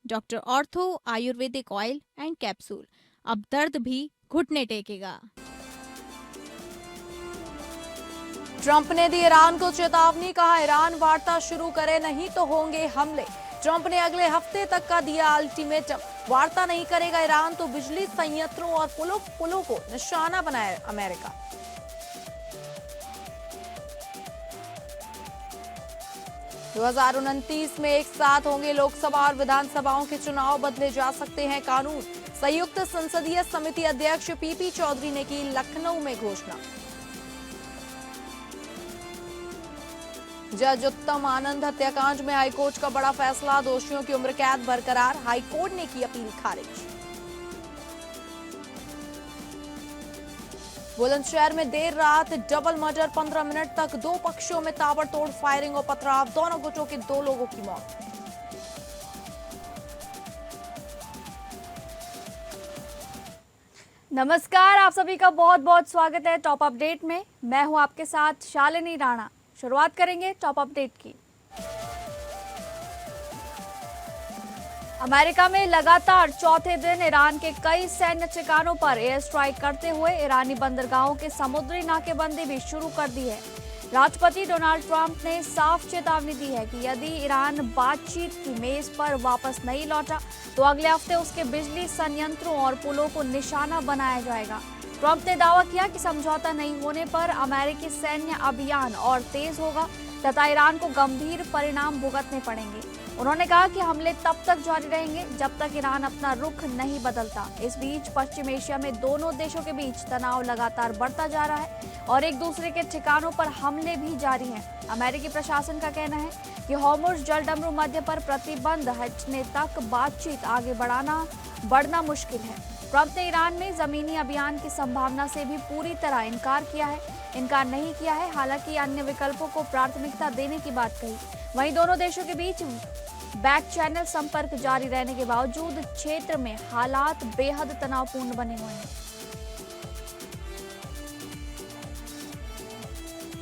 Doctor ortho Ayurvedic oil and capsule. अब दर्द भी घुटने टेकेगा। ट्रंप ने दी ईरान को चेतावनी, कहा ईरान वार्ता शुरू करे नहीं तो होंगे हमले। ट्रंप ने अगले हफ्ते तक का दिया अल्टीमेटम, वार्ता नहीं करेगा ईरान तो बिजली संयंत्रों और पुलों को निशाना बनाए अमेरिका। दो 2029 में एक साथ होंगे लोकसभा और विधानसभाओं के चुनाव, बदले जा सकते हैं कानून। संयुक्त संसदीय समिति अध्यक्ष पीपी चौधरी ने की लखनऊ में घोषणा। जज उत्तम आनंद हत्याकांड में हाईकोर्ट का बड़ा फैसला, दोषियों की उम्र कैद बरकरार, हाईकोर्ट ने की अपील खारिज। बुलंदशहर में देर रात डबल मर्डर, 15 मिनट तक दो पक्षों में ताबड़तोड़ फायरिंग और पथराव, दोनों गुटों के 2 लोगों की मौत। नमस्कार, आप सभी का बहुत बहुत स्वागत है टॉप अपडेट में। मैं हूं आपके साथ शालिनी राणा। शुरुआत करेंगे टॉप अपडेट की। अमेरिका में लगातार चौथे दिन ईरान के कई सैन्य ठिकानों पर एयर स्ट्राइक करते हुए ईरानी बंदरगाहों के समुद्री नाकेबंदी भी शुरू कर दी है। राष्ट्रपति डोनाल्ड ट्रंप ने साफ चेतावनी दी है कि यदि ईरान बातचीत की मेज पर वापस नहीं लौटा तो अगले हफ्ते उसके बिजली संयंत्रों और पुलों को निशाना बनाया जाएगा। ट्रंप ने दावा किया कि समझौता नहीं होने पर अमेरिकी सैन्य अभियान और तेज होगा तथा ईरान को गंभीर परिणाम भुगतने पड़ेंगे। उन्होंने कहा कि हमले तब तक जारी रहेंगे जब तक ईरान अपना रुख नहीं बदलता। इस बीच पश्चिम एशिया में दोनों देशों के बीच तनाव लगातार बढ़ता जा रहा है और एक दूसरे के ठिकानों पर हमले भी जारी हैं। अमेरिकी प्रशासन का कहना है कि हॉर्मुज़ जलडमरू मध्य पर प्रतिबंध हटने तक बातचीत आगे बढ़ना मुश्किल है। ट्रंप ने ईरान में जमीनी अभियान की संभावना से भी पूरी तरह इनकार नहीं किया है। हालांकि अन्य विकल्पों को प्राथमिकता देने की बात कही। वहीं दोनों देशों के बीच बैक चैनल संपर्क जारी रहने के बावजूद क्षेत्र में हालात बेहद तनावपूर्ण बने हुए हैं।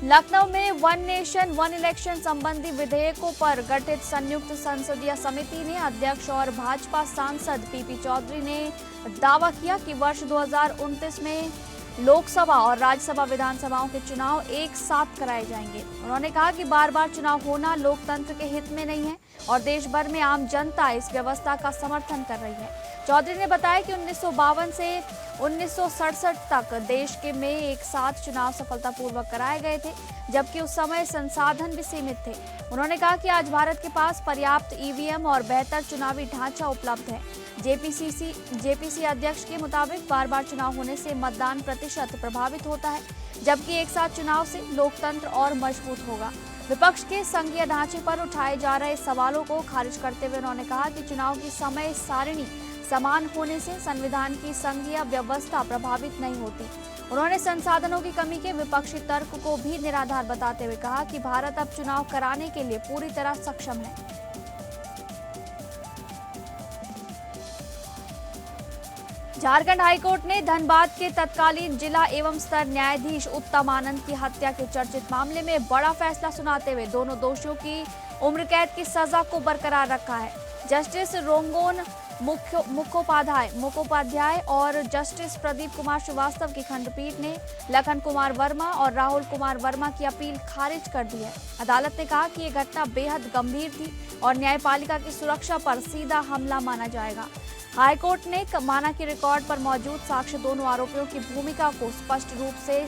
लखनऊ में वन नेशन वन इलेक्शन संबंधी विधेयकों पर गठित संयुक्त संसदीय समिति ने अध्यक्ष और भाजपा सांसद पीपी चौधरी ने दावा किया कि वर्ष 2029 में लोकसभा और राज्यसभा विधानसभाओं के चुनाव एक साथ कराए जाएंगे। उन्होंने कहा कि बार बार चुनाव होना लोकतंत्र के हित में नहीं है और देश भर में आम जनता इस व्यवस्था का समर्थन कर रही है। चौधरी ने बताया कि 1952 से 1967 तक देश में एक साथ चुनाव सफलतापूर्वक कराए गए थे, जबकि उस समय संसाधन भी सीमित थे। उन्होंने कहा कि आज भारत के पास पर्याप्त ईवीएम और बेहतर चुनावी ढांचा उपलब्ध है। जेपीसी अध्यक्ष के मुताबिक बार बार चुनाव होने से मतदान प्रतिशत प्रभावित होता है, जबकि एक साथ चुनाव से लोकतंत्र और मजबूत होगा। विपक्ष के संघीय ढांचे पर उठाए जा रहे सवालों को खारिज करते हुए उन्होंने कहा कि चुनाव की समय सारिणी समान होने से संविधान की संघीय व्यवस्था प्रभावित नहीं होती। उन्होंने संसाधनों की कमी के विपक्षी तर्क को भी निराधार बताते हुए कहा कि भारत अब चुनाव कराने के लिए पूरी तरह सक्षम है। झारखंड हाईकोर्ट ने धनबाद के तत्कालीन जिला एवं स्तर न्यायाधीश उत्तम आनंद की हत्या के चर्चित मामले में बड़ा फैसला सुनाते हुए दोनों दोषियों की उम्र कैद की सजा को बरकरार रखा है। जस्टिस रोंगोन मुखोपाध्याय और जस्टिस प्रदीप कुमार श्रीवास्तव की खंडपीठ ने लखन कुमार वर्मा और राहुल कुमार वर्मा की अपील खारिज कर दी है। अदालत ने कहा कि ये घटना बेहद गंभीर थी और न्यायपालिका की सुरक्षा पर सीधा हमला माना जाएगा। हाईकोर्ट ने माना कि रिकॉर्ड पर मौजूद साक्ष्य दोनों आरोपियों की भूमिका को स्पष्ट रूप से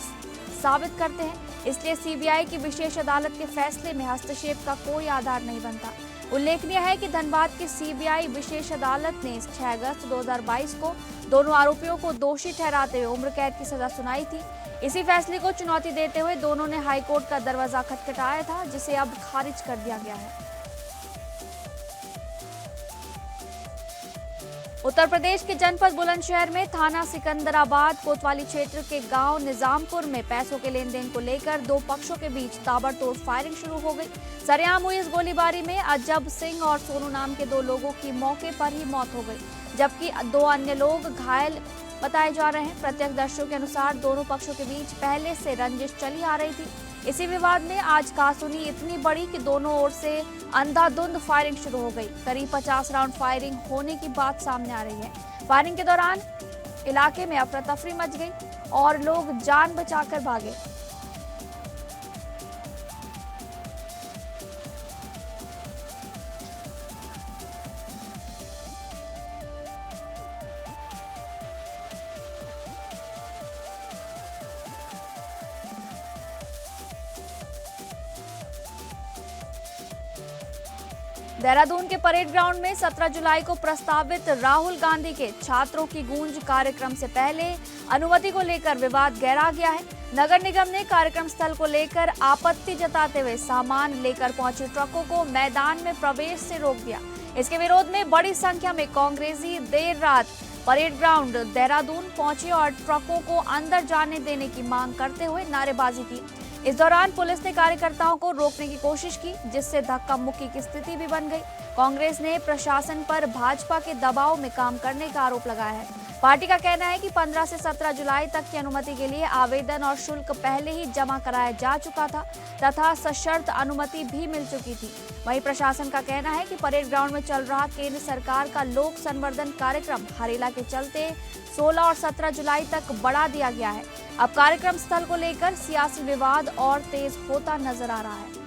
साबित करते हैं, इसलिए सीबीआई की विशेष अदालत के फैसले में हस्तक्षेप का कोई आधार नहीं बनता। उल्लेखनीय है कि धनबाद की सीबीआई विशेष अदालत ने 6 अगस्त 2022 को दोनों आरोपियों को दोषी ठहराते हुए उम्र कैद की सजा सुनाई थी। इसी फैसले को चुनौती देते हुए दोनों ने हाईकोर्ट का दरवाजा खटखटाया था, जिसे अब खारिज कर दिया गया है। उत्तर प्रदेश के जनपद बुलंदशहर में थाना सिकंदराबाद कोतवाली क्षेत्र के गांव निजामपुर में पैसों के लेन देन को लेकर दो पक्षों के बीच ताबड़तोड़ फायरिंग शुरू हो गई। सरेआम हुई इस गोलीबारी में अजब सिंह और सोनू नाम के 2 लोगों की मौके पर ही मौत हो गई, जबकि 2 अन्य लोग घायल बताए जा रहे हैं। प्रत्यक्षदर्शियों के अनुसार दोनों पक्षों के बीच पहले से रंजिश चली आ रही थी। इसी विवाद में आज कहासुनी इतनी बड़ी कि दोनों ओर से अंधाधुंध फायरिंग शुरू हो गई। करीब 50 राउंड फायरिंग होने की बात सामने आ रही है। फायरिंग के दौरान इलाके में अफरा तफरी मच गई और लोग जान बचाकर भागे। देहरादून के परेड ग्राउंड में 17 जुलाई को प्रस्तावित राहुल गांधी के छात्रों की गूंज कार्यक्रम से पहले अनुमति को लेकर विवाद गहरा गया है। नगर निगम ने कार्यक्रम स्थल को लेकर आपत्ति जताते हुए सामान लेकर पहुंचे ट्रकों को मैदान में प्रवेश से रोक दिया। इसके विरोध में बड़ी संख्या में कांग्रेसी देर रात परेड ग्राउंड देहरादून पहुंचे और ट्रकों को अंदर जाने देने की मांग करते हुए नारेबाजी की। इस दौरान पुलिस ने कार्यकर्ताओं को रोकने की कोशिश की, जिससे धक्का मुक्की की स्थिति भी बन गई। कांग्रेस ने प्रशासन पर भाजपा के दबाव में काम करने का आरोप लगाया है। पार्टी का कहना है कि 15 से 17 जुलाई तक की अनुमति के लिए आवेदन और शुल्क पहले ही जमा कराया जा चुका था तथा सशर्त अनुमति भी मिल चुकी थी। वहीं प्रशासन का कहना है कि परेड ग्राउंड में चल रहा केंद्र सरकार का लोक संवर्धन कार्यक्रम हरेला के चलते 16 और 17 जुलाई तक बढ़ा दिया गया है। अब कार्यक्रम स्थल को लेकर सियासी विवाद और तेज होता नजर आ रहा है।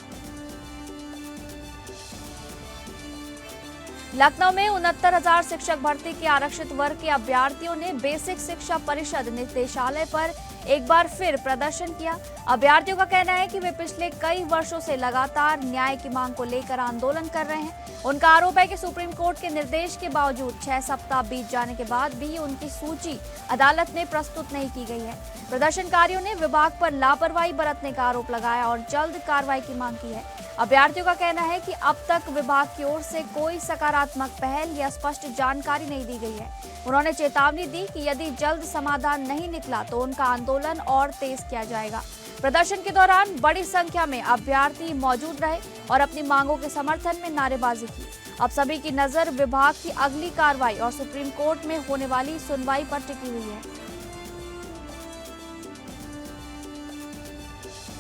लखनऊ में 69,000 शिक्षक भर्ती के आरक्षित वर्ग के अभ्यर्थियों ने बेसिक शिक्षा परिषद निदेशालय पर एक बार फिर प्रदर्शन किया। अभ्यर्थियों का कहना है कि वे पिछले कई वर्षों से लगातार न्याय की मांग को लेकर आंदोलन कर रहे हैं। उनका आरोप है कि सुप्रीम कोर्ट के निर्देश के बावजूद 6 सप्ताह बीत जाने के बाद भी उनकी सूची अदालत में प्रस्तुत नहीं की गई है। प्रदर्शनकारियों ने विभाग पर लापरवाही बरतने का आरोप लगाया और जल्द कार्रवाई की मांग की है। अभ्यर्थियों का कहना है कि अब तक विभाग की ओर से कोई सकारात्मक पहल या स्पष्ट जानकारी नहीं दी गई है। उन्होंने चेतावनी दी कि यदि जल्द समाधान नहीं निकला तो उनका आंदोलन और तेज किया जाएगा। प्रदर्शन के दौरान बड़ी संख्या में अभ्यर्थी मौजूद रहे और अपनी मांगों के समर्थन में नारेबाजी की। अब सभी की नजर विभाग की अगली कार्रवाई और सुप्रीम कोर्ट में होने वाली सुनवाई पर टिकी हुई है।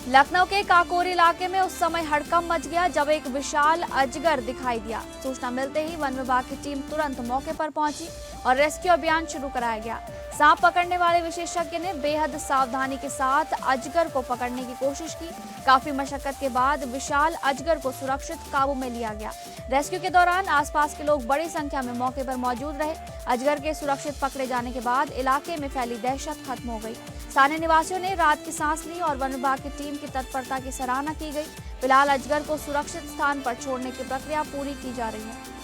लखनऊ के काकोरी इलाके में उस समय हड़कंप मच गया जब एक विशाल अजगर दिखाई दिया। सूचना मिलते ही वन विभाग की टीम तुरंत मौके पर पहुंची और रेस्क्यू अभियान शुरू कराया गया। सांप पकड़ने वाले विशेषज्ञ ने बेहद सावधानी के साथ अजगर को पकड़ने की कोशिश की। काफी मशक्कत के बाद विशाल अजगर को सुरक्षित काबू में लिया गया। रेस्क्यू के दौरान आसपास के लोग बड़ी संख्या में मौके पर मौजूद रहे। अजगर के सुरक्षित पकड़े जाने के बाद इलाके में फैली दहशत खत्म हो गई। स्थानीय निवासियों ने रात की सांस ली और वन विभाग की टीम की तत्परता की सराहना की गई। फिलहाल अजगर को सुरक्षित स्थान पर छोड़ने की प्रक्रिया पूरी की जा रही है।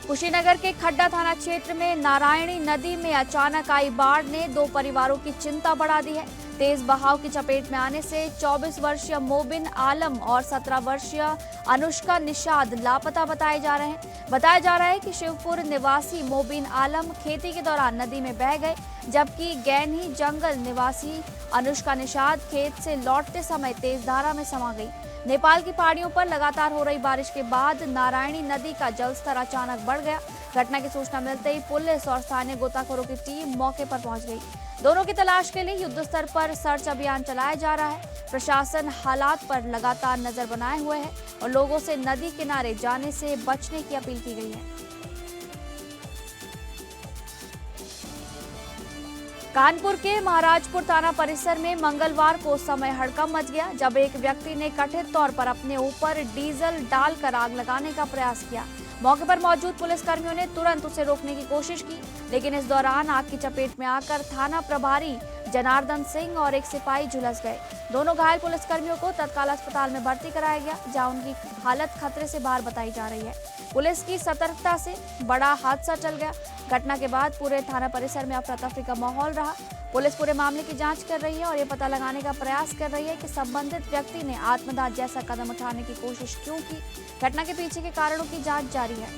कुशीनगर के खड्डा थाना क्षेत्र में नारायणी नदी में अचानक आई बाढ़ ने 2 परिवारों की चिंता बढ़ा दी है। तेज बहाव की चपेट में आने से 24 वर्षीय मोबिन आलम और 17 वर्षीय अनुष्का निषाद लापता बताए जा रहे हैं। बताया जा रहा है कि शिवपुर निवासी मोबिन आलम खेती के दौरान नदी में बह गए, जबकि गैनी जंगल निवासी अनुष्का निषाद खेत से लौटते समय तेज धारा में समा गई। नेपाल की पहाड़ियों पर लगातार हो रही बारिश के बाद नारायणी नदी का जलस्तर अचानक बढ़ गया। घटना की सूचना मिलते ही पुलिस और स्थानीय गोताखोरों की टीम मौके पर पहुंच गई। दोनों की तलाश के लिए युद्ध स्तर पर सर्च अभियान चलाया जा रहा है। प्रशासन हालात पर लगातार नजर बनाए हुए है और लोगों से नदी किनारे जाने से बचने की अपील की गई है। कानपुर के महाराजपुर थाना परिसर में मंगलवार को समय हड़कंप मच गया जब एक व्यक्ति ने कथित तौर पर अपने ऊपर डीजल डालकर आग लगाने का प्रयास किया। मौके पर मौजूद पुलिसकर्मियों ने तुरंत उसे रोकने की कोशिश की, लेकिन इस दौरान आग की चपेट में आकर थाना प्रभारी जनार्दन सिंह और एक सिपाही झुलस गए। दोनों घायल पुलिसकर्मियों को तत्काल अस्पताल में भर्ती कराया गया, जहां उनकी हालत खतरे से बाहर बताई जा रही है। पुलिस की सतर्कता से बड़ा हादसा टल गया। घटना के बाद पूरे थाना परिसर में अफरा तफरी का माहौल रहा। पुलिस पूरे मामले की जांच कर रही है और ये पता लगाने का प्रयास कर रही है कि संबंधित व्यक्ति ने आत्मदाह जैसा कदम उठाने की कोशिश क्यों की। घटना के पीछे के कारणों की जांच जारी है।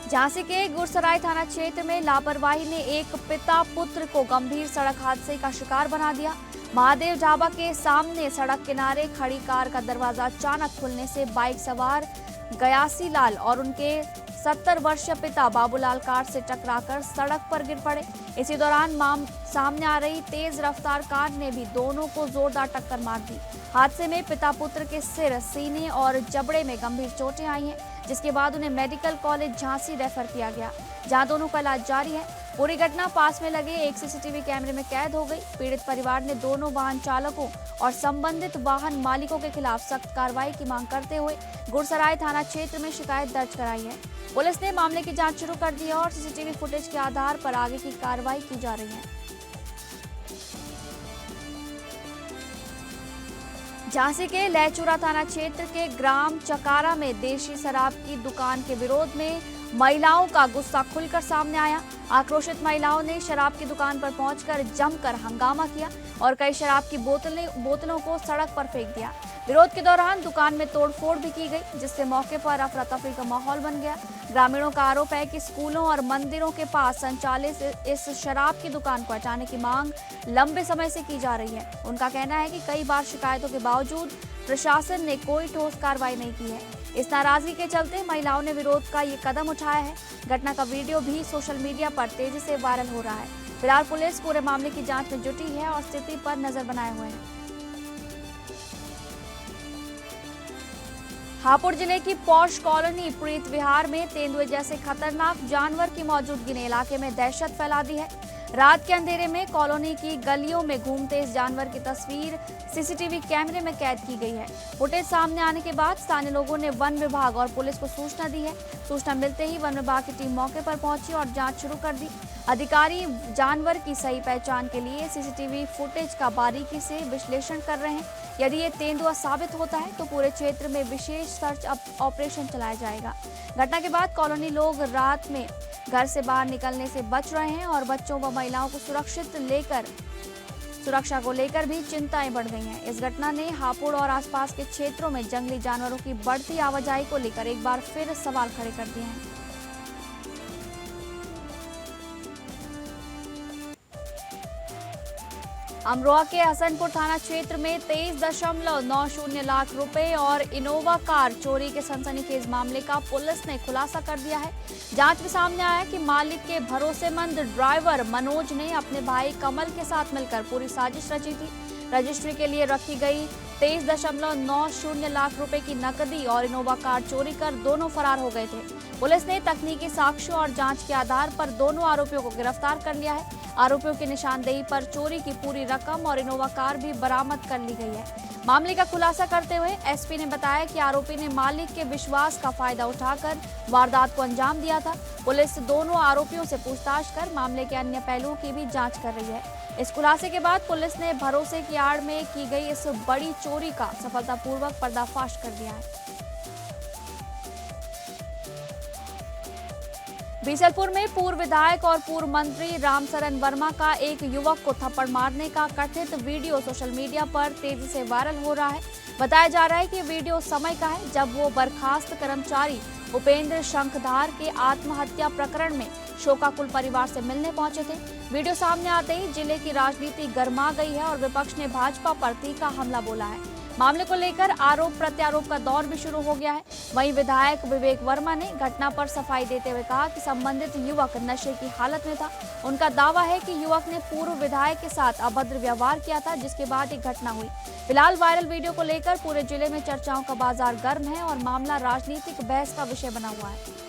झांसी के गुरसराय थाना क्षेत्र में लापरवाही ने एक पिता पुत्र को गंभीर सड़क हादसे का शिकार बना दिया। महादेव ढाबा के सामने सड़क किनारे खड़ी कार का दरवाजा अचानक खुलने से बाइक सवार गयासी लाल और उनके 70 वर्षीय पिता बाबूलाल कार से टकराकर सड़क पर गिर पड़े। इसी दौरान सामने आ रही तेज रफ्तार कार ने भी दोनों को जोरदार टक्कर मार दी। हादसे में पिता पुत्र के सिर, सीने और जबड़े में गंभीर चोटें आई हैं, जिसके बाद उन्हें मेडिकल कॉलेज झांसी रेफर किया गया, जहां दोनों का इलाज जारी है। पूरी घटना पास में लगे एक सीसीटीवी कैमरे में कैद हो गई। पीड़ित परिवार ने दोनों वाहन चालकों और संबंधित वाहन मालिकों के खिलाफ सख्त कार्रवाई की मांग करते हुए गुरसराय थाना क्षेत्र में शिकायत दर्ज कराई है। पुलिस ने मामले की जांच शुरू कर दी है और सीसीटीवी फुटेज के आधार पर आगे की कार्रवाई की जा रही है। झांसी के लहचूरा थाना क्षेत्र के ग्राम चकारा में देशी शराब की दुकान के विरोध में महिलाओं का गुस्सा खुलकर सामने आया। आक्रोशित महिलाओं ने शराब की दुकान पर पहुंचकर जमकर हंगामा किया और कई शराब की बोतलों को सड़क पर फेंक दिया। विरोध के दौरान दुकान में तोड़फोड़ भी की गई, जिससे मौके पर अफरा तफरी का माहौल बन गया। ग्रामीणों का आरोप है कि स्कूलों और मंदिरों के पास संचालित इस शराब की दुकान को हटाने की मांग लंबे समय से की जा रही है। उनका कहना है कि कई बार शिकायतों के बावजूद प्रशासन ने कोई ठोस कार्रवाई नहीं की है। इस नाराजगी के चलते महिलाओं ने विरोध का ये कदम उठाया है। घटना का वीडियो भी सोशल मीडिया पर तेजी से वायरल हो रहा है। फिलहाल पुलिस पूरे मामले की जांच में जुटी है और स्थिति पर नजर बनाए हुए है। हापुड़ जिले की पौष कॉलोनी प्रीत विहार में तेंदुए जैसे खतरनाक जानवर की मौजूदगी ने इलाके में दहशत फैला दी है। रात के अंधेरे में कॉलोनी की गलियों में घूमते इस जानवर की तस्वीर सीसीटीवी कैमरे में कैद की गई है। फुटेज सामने आने के बाद स्थानीय लोगों ने वन विभाग और पुलिस को सूचना दी है। सूचना मिलते ही वन विभाग की टीम मौके पर पहुंची और जांच शुरू कर दी। अधिकारी जानवर की सही पहचान के लिए सीसीटीवी फुटेज का बारीकी से विश्लेषण कर रहे हैं। यदि ये तेंदुआ साबित होता है तो पूरे क्षेत्र में विशेष सर्च ऑपरेशन चलाया जाएगा। घटना के बाद कॉलोनी लोग रात में घर से बाहर निकलने से बच रहे हैं और बच्चों व महिलाओं को सुरक्षा को लेकर भी चिंताएं बढ़ गई हैं। इस घटना ने हापुड़ और आसपास के क्षेत्रों में जंगली जानवरों की बढ़ती आवाजाही को लेकर एक बार फिर सवाल खड़े कर दिए हैं। अमरोहा के हसनपुर थाना क्षेत्र में 23.90 लाख रुपए और इनोवा कार चोरी के सनसनीखेज मामले का पुलिस ने खुलासा कर दिया है। जांच में सामने आया कि मालिक के भरोसेमंद ड्राइवर मनोज ने अपने भाई कमल के साथ मिलकर पूरी साजिश रची थी। रजिस्ट्री के लिए रखी गई 23.90 लाख रुपए की नकदी और इनोवा कार चोरी कर दोनों फरार हो गए थे। पुलिस ने तकनीकी साक्ष्यों और जांच के आधार पर दोनों आरोपियों को गिरफ्तार कर लिया है। आरोपियों की निशानदेही पर चोरी की पूरी रकम और इनोवा कार भी बरामद कर ली गई है। मामले का खुलासा करते हुए एसपी ने बताया कि आरोपी ने मालिक के विश्वास का फायदा उठाकर वारदात को अंजाम दिया था। पुलिस दोनों आरोपियों से पूछताछ कर मामले के अन्य पहलुओं की भी जांच कर रही है। इस खुलासे के बाद पुलिस ने भरोसे की आड़ में की गई इस बड़ी चोरी का सफलतापूर्वक पर्दाफाश कर दिया है। बीसलपुर में पूर्व विधायक और पूर्व मंत्री रामशरण वर्मा का एक युवक को थप्पड़ मारने का कथित वीडियो सोशल मीडिया पर तेजी से वायरल हो रहा है। बताया जा रहा है कि वीडियो समय का है जब वो बर्खास्त कर्मचारी उपेंद्र शंखधार के आत्महत्या प्रकरण में शोकाकुल परिवार से मिलने पहुंचे थे। वीडियो सामने आते ही जिले की राजनीति गर्मा गई है और विपक्ष ने भाजपा पर तीखा हमला बोला है। मामले को लेकर आरोप प्रत्यारोप का दौर भी शुरू हो गया है। वहीं विधायक विवेक वर्मा ने घटना पर सफाई देते हुए कहा कि संबंधित युवक नशे की हालत में था। उनका दावा है कि युवक ने पूर्व विधायक के साथ अभद्र व्यवहार किया था, जिसके बाद ये घटना हुई। फिलहाल वायरल वीडियो को लेकर पूरे जिले में चर्चाओं का बाजार गर्म है और मामला राजनीतिक बहस का विषय बना हुआ है।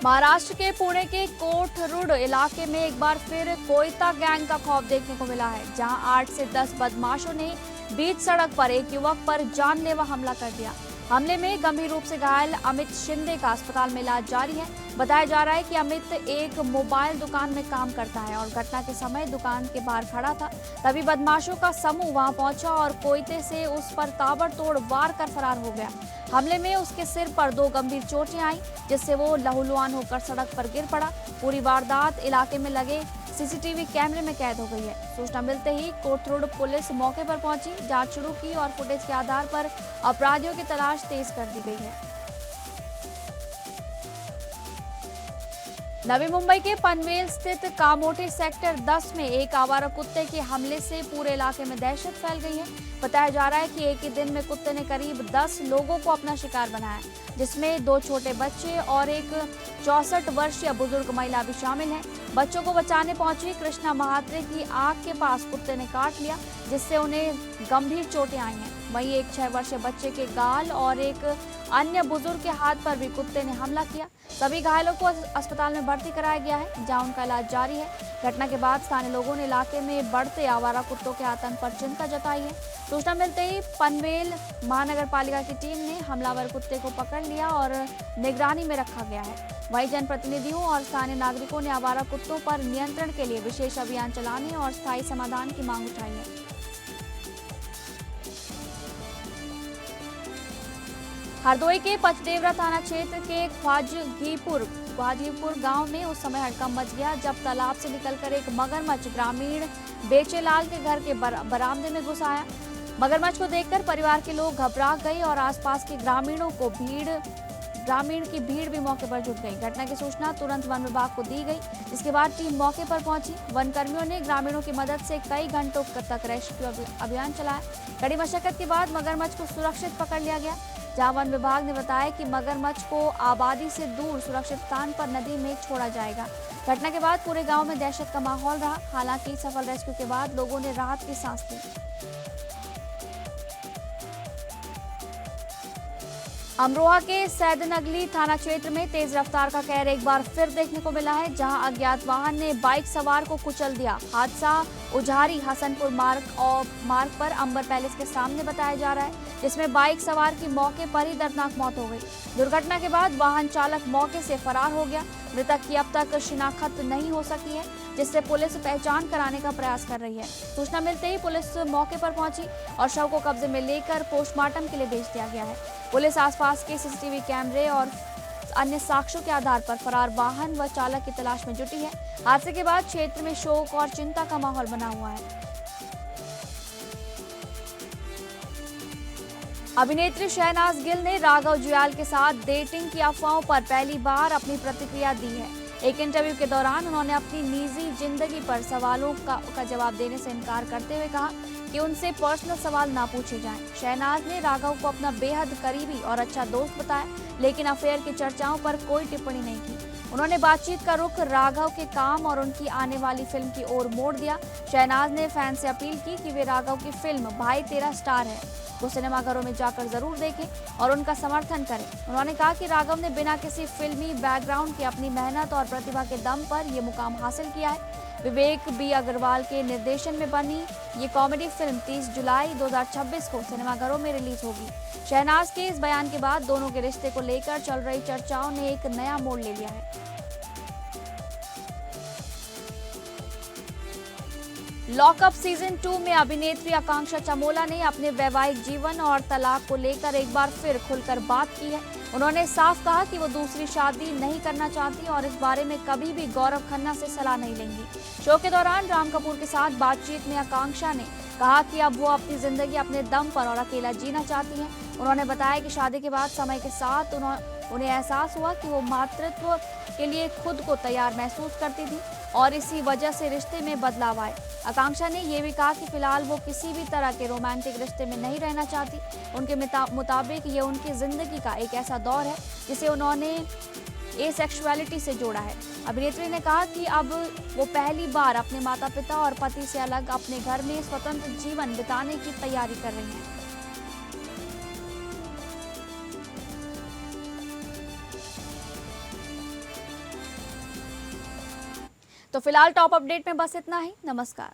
महाराष्ट्र के पुणे के कोठरुड इलाके में एक बार फिर कोयता गैंग का खौफ देखने को मिला है, जहां 8 से 10 बदमाशों ने बीच सड़क पर एक युवक पर जानलेवा हमला कर दिया। हमले में गंभीर रूप से घायल अमित शिंदे का अस्पताल में इलाज जारी है। बताया जा रहा है कि अमित एक मोबाइल दुकान में काम करता है और घटना के समय दुकान के बाहर खड़ा था। तभी बदमाशों का समूह वहां पहुंचा और कोयते से उस पर ताबड़तोड़ वार कर फरार हो गया। हमले में उसके सिर पर 2 गंभीर चोटें आई, जिससे वो लहूलुहान होकर सड़क पर गिर पड़ा। पूरी वारदात इलाके में लगे सीसीटीवी कैमरे में कैद हो गई है। सूचना मिलते ही कोथरूड पुलिस मौके पर पहुंची, जांच शुरू की और फुटेज के आधार पर अपराधियों की तलाश तेज कर दी गई है। नवी मुंबई के पनवेल स्थित कामोठे सेक्टर 10 में एक आवारा कुत्ते के हमले से पूरे इलाके में दहशत फैल गई है। बताया जा रहा है कि एक ही दिन में कुत्ते ने करीब 10 लोगों को अपना शिकार बनाया, जिसमें 2 छोटे बच्चे और एक 64 वर्षीय बुजुर्ग महिला भी शामिल है। बच्चों को बचाने पहुंची कृष्णा महात्रे की आंख के पास कुत्ते ने काट लिया, जिससे उन्हें गंभीर चोटें आई हैं। वहीं एक 6 वर्षीय बच्चे के गाल और एक अन्य बुजुर्ग के हाथ पर भी कुत्ते ने हमला किया। सभी घायलों को अस्पताल में भर्ती कराया गया है, जहां उनका इलाज जारी है। घटना के बाद स्थानीय लोगों ने इलाके में बढ़ते आवारा कुत्तों के आतंक पर चिंता जताई है। सूचना मिलते ही पनवेल महानगर पालिका की टीम ने हमलावर कुत्ते को पकड़ लिया और निगरानी में रखा गया है। वहीं जनप्रतिनिधियों और स्थानीय नागरिकों ने आवारा कुत्तों पर नियंत्रण के लिए विशेष अभियान चलाने और स्थायी समाधान की मांग उठाई है। हरदोई के पचदेवरा थाना क्षेत्र के ख्वाजगीपुर गांव में उस समय हड़कंप मच गया जब तालाब से निकलकर एक मगरमच्छ ग्रामीण बेचेलाल के घर के बरामदे में घुस आया। मगरमच्छ को देखकर परिवार के लोग घबरा गए और आसपास के ग्रामीण की भीड़ भी मौके पर जुट गई। घटना की सूचना तुरंत वन विभाग को दी गई, जिसके बाद टीम मौके पर पहुंची। वन कर्मियों ने ग्रामीणों की मदद से कई घंटों तक रेस्क्यू अभियान चलाया। कड़ी मशक्कत के बाद मगरमच्छ को सुरक्षित पकड़ लिया गया, जहां वन विभाग ने बताया कि मगरमच्छ को आबादी से दूर सुरक्षित स्थान पर नदी में छोड़ा जाएगा। घटना के बाद पूरे गांव में दहशत का माहौल रहा। हालांकि सफल रेस्क्यू के बाद लोगों ने राहत की सांस ली। अमरोहा के सैदनगली थाना क्षेत्र में तेज रफ्तार का कहर एक बार फिर देखने को मिला है, जहां अज्ञात वाहन ने बाइक सवार को कुचल दिया। हादसा उजारी हसनपुर मार्ग पर अंबर पैलेस के सामने बताया जा रहा है, जिसमें बाइक सवार की मौके पर ही दर्दनाक मौत हो गई। दुर्घटना के बाद वाहन चालक मौके से फरार हो गया। मृतक की अब तक शिनाख्त नहीं हो सकी है, जिससे पुलिस पहचान कराने का प्रयास कर रही है। सूचना मिलते ही पुलिस मौके पर पहुंची और शव को कब्जे में लेकर पोस्टमार्टम के लिए भेज दिया गया है। पुलिस आसपास के सीसीटीवी कैमरे और अन्य साक्ष्यों के आधार पर फरार वाहन व चालक की तलाश में जुटी है। हादसे के बाद क्षेत्र में शोक और चिंता का माहौल बना हुआ है। अभिनेत्री शहनाज गिल ने राघव जुयाल के साथ डेटिंग की अफवाहों पर पहली बार अपनी प्रतिक्रिया दी है। एक इंटरव्यू के दौरान उन्होंने अपनी निजी जिंदगी पर सवालों का जवाब देने से इनकार करते हुए कहा कि उनसे पर्सनल सवाल ना पूछे जाएं। शहनाज ने राघव को अपना बेहद करीबी और अच्छा दोस्त बताया, लेकिन अफेयर की चर्चाओं पर कोई टिप्पणी नहीं की। उन्होंने बातचीत का रुख राघव के काम और उनकी आने वाली फिल्म की ओर मोड़ दिया। शहनाज ने फैन से अपील की कि वे राघव की फिल्म भाई तेरा स्टार है वो सिनेमाघरों में जाकर जरूर देखें और उनका समर्थन करें। उन्होंने कहा कि राघव ने बिना किसी फिल्मी बैकग्राउंड के अपनी मेहनत और प्रतिभा के दम पर ये मुकाम हासिल किया है। विवेक बी अग्रवाल के निर्देशन में बनी ये कॉमेडी फिल्म 30 जुलाई 2026 को सिनेमाघरों में रिलीज होगी। शहनाज के इस बयान के बाद दोनों के रिश्ते को लेकर चल रही चर्चाओं ने एक नया मोड़ ले लिया है। लॉकअप सीजन 2 में अभिनेत्री आकांक्षा चमोला ने अपने वैवाहिक जीवन और तलाक को लेकर एक बार फिर खुलकर बात की है। उन्होंने साफ कहा कि वो दूसरी शादी नहीं करना चाहती और इस बारे में कभी भी गौरव खन्ना से सलाह नहीं लेंगी। शो के दौरान राम कपूर के साथ बातचीत में आकांक्षा ने कहा कि अब वो अपनी जिंदगी अपने दम पर और अकेला जीना चाहती हैं। उन्होंने बताया कि शादी के बाद समय के साथ उन्हें एहसास हुआ कि वो मातृत्व के लिए खुद को तैयार महसूस करती थी और इसी वजह से रिश्ते में बदलाव आए। आकांक्षा ने यह भी कहा कि फिलहाल वो किसी भी तरह के रोमांटिक रिश्ते में नहीं रहना चाहती। उनके मुताबिक ये उनकी जिंदगी का एक ऐसा दौर है जिसे उन्होंने एसेक्सुअलिटी से जोड़ा है। अभिनेत्री ने कहा कि अब वो पहली बार अपने माता पिता और पति से अलग अपने घर में स्वतंत्र जीवन बिताने की तैयारी कर रही हैं। तो फिलहाल टॉप अपडेट में बस इतना ही। नमस्कार।